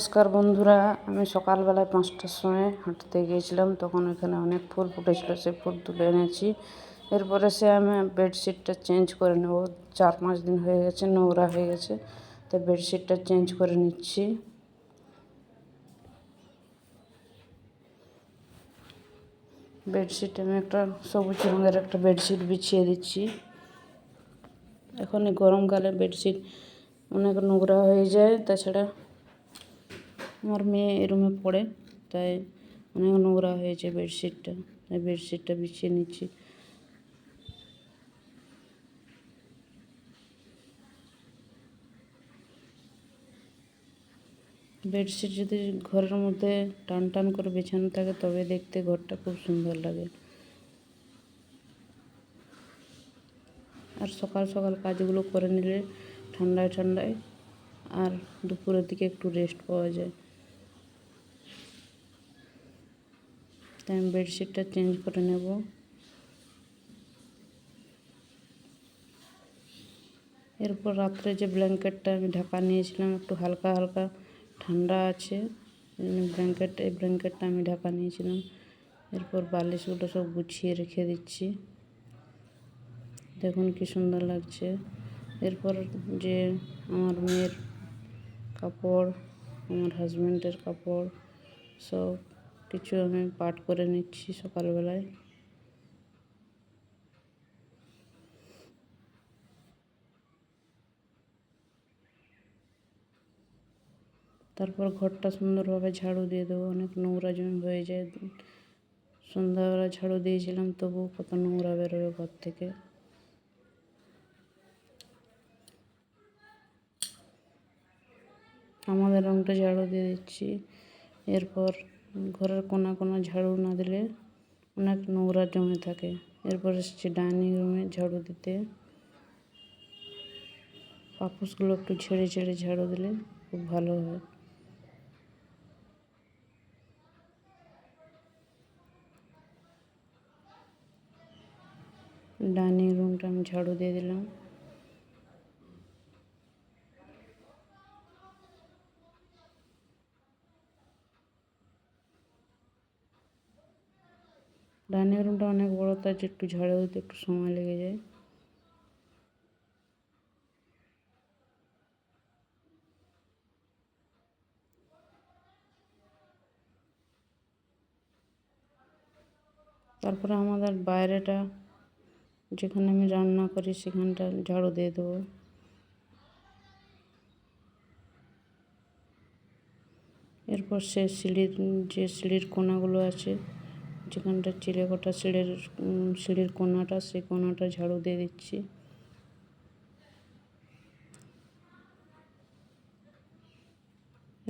নমস্কার বন্ধুরা, আমি সকালবেলায় 5টার সময় হাঁটতে গিয়েছিলাম। তখন এখানে অনেক ফুল ফুটেছিল, সেই ফুল তুলে এনেছি। এরপরে আমি বেডশিটটা চেঞ্জ করে নেব। 4-5 দিন হয়ে গেছে, নোংরা হয়ে গেছে, তো বেডশিটটা চেঞ্জ করে নিচ্ছি। বেডশিট আমি একটা সবুজ রঙের একটা বেডশিট বিছিয়ে দিচ্ছি। এখন এই গরমকালে বেডশিট অনেক নোংরা হয়ে যায়। তাছাড়া আমার মেয়ে এই রুমে পড়ে, তাই অনেক নোংরা হয়েছে বেডশিটটা, তাই বেডশিটটা বিছিয়ে নিচ্ছি। বেডশিট যদি ঘরের মধ্যে টান টান করে বিছানো থাকে, তবে দেখতে ঘরটা খুব সুন্দর লাগে। আর সকাল সকাল কাজগুলো করে নিলে ঠান্ডায় ঠান্ডায় আর দুপুরের দিকে একটু রেস্ট পাওয়া যায়। তাই আমি বেডশিটটা চেঞ্জ করে নেব। এরপর রাত্রে যে ব্ল্যাঙ্কেটটা আমি ঢাকা নিয়েছিলাম, একটু হালকা হালকা ঠান্ডা আছে, এই ব্ল্যাঙ্কেটটা আমি ঢাকা নিয়েছিলাম। এরপর বালিশগুলো সব গুছিয়ে রেখে দিচ্ছি। দেখুন কি সুন্দর লাগছে। এরপর যে আমার মেয়ের কাপড়, আমার হাজব্যান্ডের কাপড়, সব কিছু আমি পাট করে নিচ্ছি সকালবেলায়। তারপর ঘরটা সুন্দরভাবে ঝাড়ু দিয়ে দেবো। অনেক নোংরা জমে হয়ে যায়। সন্ধ্যাবেলা ঝাড়ু দিয়েছিলাম, তবুও কত নোংরা বেরোবে ঘর থেকে। আমাদের রুমটা ঝাড়ু দিয়ে দিচ্ছি। এরপর ঘরের কোনা কোনা ঝাড়ু না দিলে অনেক নোংরা জমে থাকে। এরপর এসেছি ডাইনিং রুমে ঝাড়ু দিতে। পাপোশগুলো একটু ছেড়ে ছেড়ে ঝাড়ু দিলে খুব ভালো হয়। ডাইনিং রুমটা আমি ঝাড়ু দিয়ে দিলাম। ডাইনিং রুমটা অনেক বড়, তাই একটু ঝাড়ু দিতে একটু সময় লেগে যায়। তারপরে আমাদের বাইরেটা, যেখানে আমি রান্না করি, সেখানটা ঝাড়ু দিয়ে দেবো। এরপর সিঁড়ির কোনাগুলো আছে, যেখানটা চিলেকোঠা সিঁড়ির কোনাটা, সেই কোনাটা ঝাড়ু দিয়ে দিচ্ছি।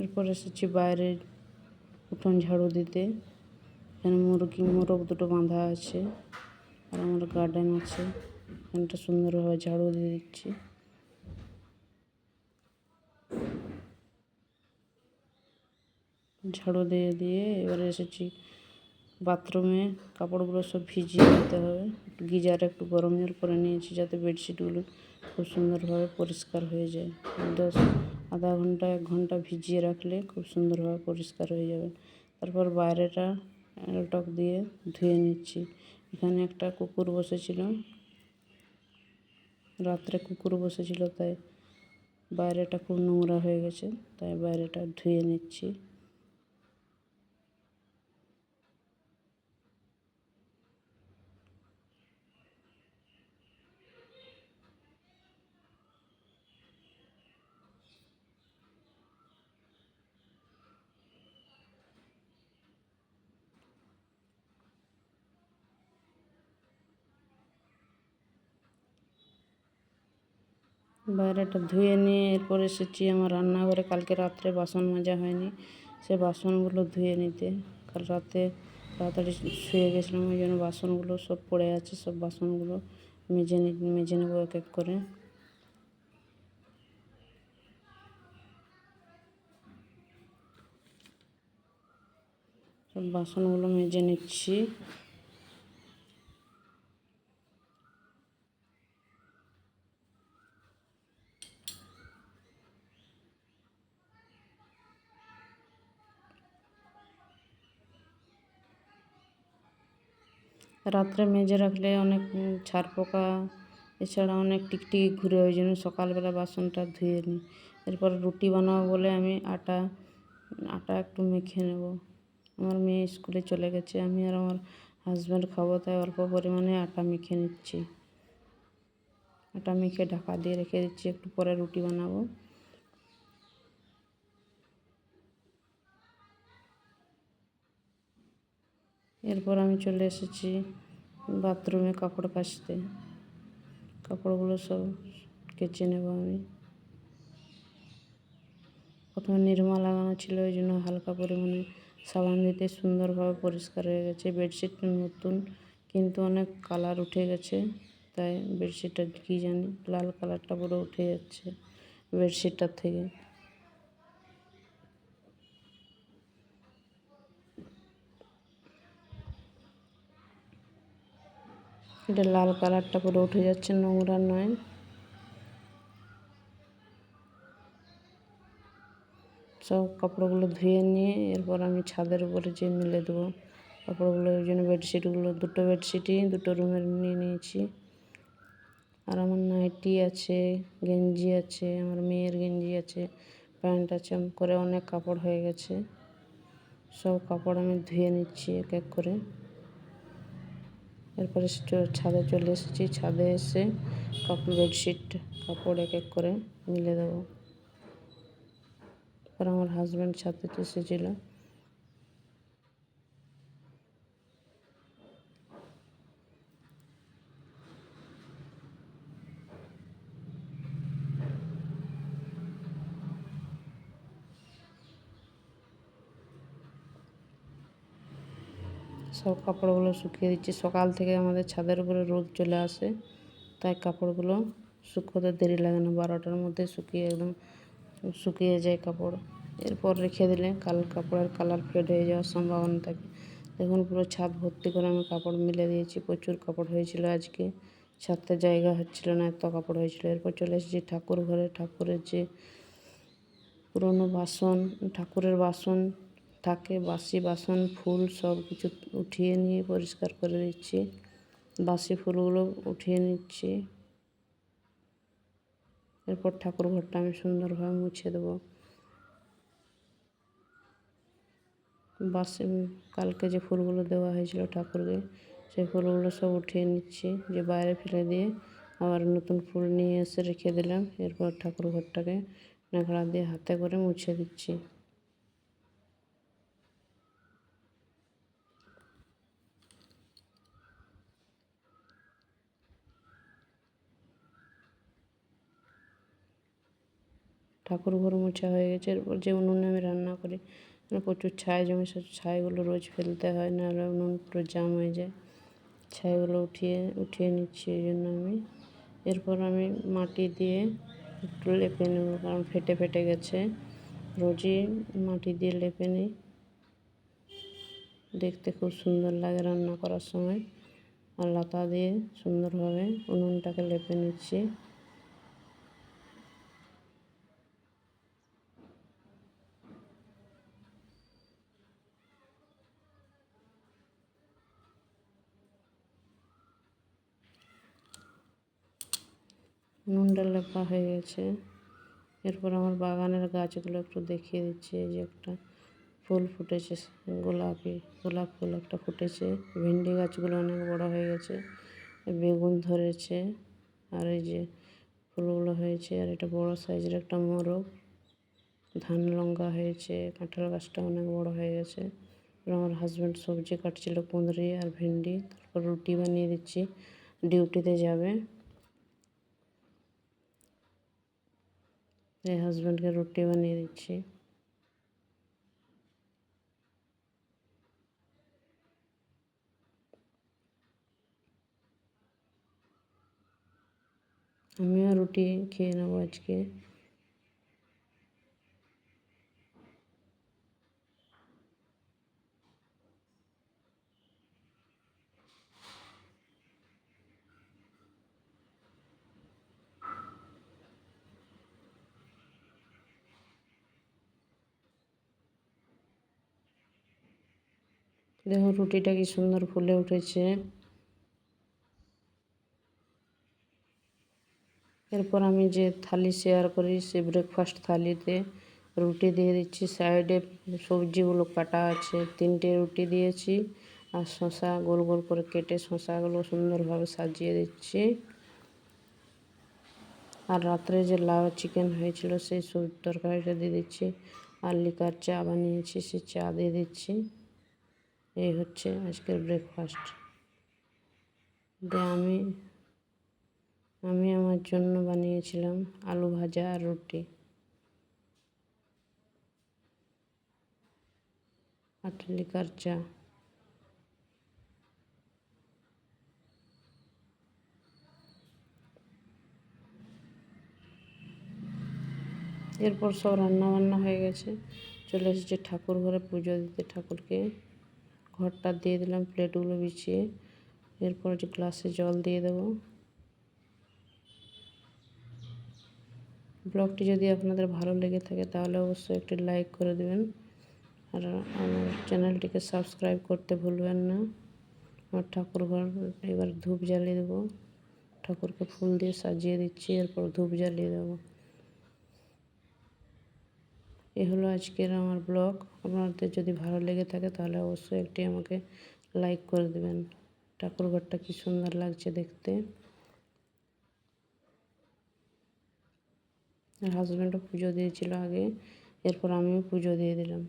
এরপর এসেছি বাইরের উঠোন ঝাড়ু দিতে। এখানে মোরগ দুটো বাঁধা আছে, আর আমার গার্ডেন আছে, এখানটা সুন্দরভাবে ঝাড়ু দিয়ে দিচ্ছি। ঝাড়ু দিয়ে দিয়ে এবারে এসেছি বাথরুমে। কাপড়গুলো সব ভিজিয়ে দিতে হবে। গিজারে একটু গরম জল করে নিয়েছি, যাতে বেডশিটগুলো খুব সুন্দরভাবে পরিষ্কার হয়ে যায়। আধা ঘন্টা 1 ঘন্টা ভিজিয়ে রাখলে খুব সুন্দরভাবে পরিষ্কার হয়ে যাবে। তারপর বাইরেটা অ্যালটক দিয়ে ধুয়ে নিচ্ছি। এখানে একটা কুকুর বসেছিল, রাত্রে কুকুর বসেছিল, তাই বাইরেটা খুব নোংরা হয়ে গেছে, তাই বাইরেটা ধুয়ে নিচ্ছি। বাইরেটা ধুয়ে নিয়ে এরপর এসেছি আমার রান্নাঘরে। কালকে রাত্রে বাসন মাজা হয়নি, সে বাসনগুলো ধুয়ে নিতে। কাল রাতে তাড়াতাড়ি শুয়ে গেছিলাম, ওই জন্য বাসনগুলো সব পড়ে আছে। সব বাসনগুলো মেজে নেবো এক এক করে। সব বাসনগুলো মেজে নিচ্ছি। রাত্রে মেজে রাখলে অনেক ছার পোকা এছাড়া অনেক টিকটিকি ঘুরে, ওই জন্য সকালবেলা বাসনটা ধুয়ে নিই। এরপর রুটি বানাবো বলে আমি আটা একটু মেখে নেব। আমার মেয়ে স্কুলে চলে গেছে, আমি আর আমার হাজব্যান্ড খাবো, তাই অল্প পরিমাণে আটা মেখে নিচ্ছি। আটা মেখে ঢাকা দিয়ে রেখে দিচ্ছি, একটু পরে রুটি বানাবো। এরপর আমি চলে এসেছি বাথরুমে কাপড় কাচতে। কাপড়গুলো সব কেচে নেব আমি। প্রথমে নিরমা লাগানো ছিল, ওই জন্য হালকা পরিমাণে সাবান দিতে সুন্দরভাবে পরিষ্কার হয়ে গেছে। বেডশিটটা নতুন, কিন্তু অনেক কালার উঠে গেছে, তাই বেডশিটটা কী জানি লাল কালারটা পুরো উঠে যাচ্ছে বেডশিটটার থেকে। এটা লাল কালারটা পুরো উঠে যাচ্ছে, নোংরা নয়। সব কাপড়গুলো ধুয়ে নিয়ে এরপর আমি ছাদের উপরে যেয়ে মেলে দেবো কাপড়গুলো। ওই জন্য বেডশিটগুলো, দুটো বেডশিটই দুটো রুমের নিয়ে নিয়েছি। আর আমার নাইটি আছে, গেঞ্জি আছে, আমার মেয়ের গেঞ্জি আছে, প্যান্ট আছে, করে অনেক কাপড় হয়ে গেছে। সব কাপড় আমি ধুয়ে নিচ্ছি এক এক করে। এরপরে ছাদে চলে এসেছি। ছাদে এসে বেডশিট কাপড় এক এক করে মিলে দেবো। এরপর আমার হাজব্যান্ড ছাদে এসেছিল। সব কাপড়গুলো শুকিয়ে দিচ্ছি। সকাল থেকে আমাদের ছাদের উপরে রোদ চলে আসে, তাই কাপড়গুলো শুকোতে দেরি লাগে না, 12টার মধ্যে একদম শুকিয়ে যায় কাপড়। এরপর রেখে দিলে কাপড়ের কালার ফেড হয়ে যাওয়ার সম্ভাবনা থাকে। দেখুন পুরো ছাদ ভর্তি করে আমি কাপড় মিলে দিয়েছি। প্রচুর কাপড় হয়েছিল আজকে, ছাদতে জায়গা হচ্ছিল না, এত কাপড় হয়েছিল। এরপর চলে এসেছি ঠাকুর ঘরে। ঠাকুরের যে পুরনো বাসন, ঠাকুরের বাসন থাকে, বাসি বাসন, ফুল সব কিছু উঠিয়ে নিয়ে পরিষ্কার করে দিচ্ছি। বাসি ফুলগুলো উঠিয়ে নিচ্ছি। এরপর ঠাকুর ঘরটা আমি সুন্দরভাবে মুছে দেবো। কালকে যে ফুলগুলো দেওয়া হয়েছিল ঠাকুরকে, সেই ফুলগুলো সব উঠিয়ে নিচ্ছি, যে বাইরে ফেলে দিয়ে আবার নতুন ফুল নিয়ে এসে রেখে দিলাম। এরপর ঠাকুর ঘরটাকে ন্যাকড়া দিয়ে হাতে করে মুছে দিচ্ছি। ঠাকুর ঘর মোছা হয়ে গেছে। এরপর যে উনুনে আমি রান্না করি, প্রচুর ছাই জমে, সে ছাইগুলো রোজ ফেলতে হয়, নাহলে উনুন পুরো জাম হয়ে যায়। ছাইগুলো উঠিয়ে নিচ্ছি এই জন্য আমি। এরপর আমি মাটি দিয়ে একটু লেপে নেব, কারণ ফেটে ফেটে গেছে। রোজই মাটি দিয়ে লেপে নিই, দেখতে খুব সুন্দর লাগে রান্না করার সময়। আর লতা দিয়ে সুন্দরভাবে উনুনটাকে লেপে নিচ্ছি। উনুনটা লেপা হয়ে গেছে। এরপর আমার বাগানের গাছগুলো একটু দেখিয়ে দিচ্ছি। এই যে একটা ফুল ফুটেছে, গোলাপ ফুল একটা ফুটেছে। ভেন্ডি গাছগুলো অনেক বড় হয়ে গেছে, বেগুন ধরেছে। আর এই যে ফুলগুলো হয়েছে। আর এটা বড় সাইজের একটা মোরগ। ধান লঙ্কা হয়েছে। কাঁঠাল গাছটা অনেক বড় হয়ে গেছে। আমার হাজব্যান্ড সবজি কাটছিল, কুঁদরি আর ভেন্ডি। তারপর রুটি বানিয়ে দিচ্ছি, ডিউটিতে যাবে। এই হাজব্যান্ডকে রুটি বানিয়ে দিচ্ছি। আমিও রুটি খেয়ে নেবো আজকে। দেখো রুটিটা কি সুন্দর ফুলে উঠেছে। এরপর আমি যে থালি শেয়ার করি সেই ব্রেকফাস্ট থালিতে রুটি দিয়ে দিচ্ছি, সাইডে সবজিগুলো কাটা আছে, 3টে রুটি দিয়েছি আর শসা গোল গোল করে কেটে শসাগুলো সুন্দরভাবে সাজিয়ে দিচ্ছি। আর রাত্রে যে লাউ চিকেন হয়েছিল সেই সব তরকারিটা দিয়ে দিচ্ছি, আর লিকার চা বানিয়েছি সে চা দিয়ে দিচ্ছি। এই হচ্ছে আজকের ব্রেকফাস্ট। আমি আমার জন্য বানিয়েছিলাম আলু ভাজা আর রুটি আর লিকার চা। এরপর সব রান্না বান্না হয়ে গেছে, চলে এসেছি ঠাকুর ঘরে পুজো দিতে। ঠাকুরকে ঘরটা দিয়ে দিলাম প্লেটগুলো বিছিয়ে। এরপর যে গ্লাসে জল দিয়ে দেবো। ব্লগটি যদি আপনাদের ভালো লেগে থাকে তাহলে অবশ্যই একটি লাইক করে দেবেন, আর আমার চ্যানেলটিকে সাবস্ক্রাইব করতে ভুলবেন না। আমার ঠাকুর ঘর এবার ধূপ জ্বালিয়ে দেবো, ঠাকুরকে ফুল দিয়ে সাজিয়ে দিচ্ছি, এরপর ধূপ জ্বালিয়ে দেবো। এ হলো আজকের আমার ব্লগ। আপনাদের যদি ভালো লেগে থাকে তাহলে অবশ্যই একটি আমাকে লাইক করে দেবেন। ঠাকুর ঘরটা কি সুন্দর লাগছে দেখতে। আর হাজব্যান্ডও পুজো দিয়েছিল আগে, এরপর আমিও পুজো দিয়ে দিলাম।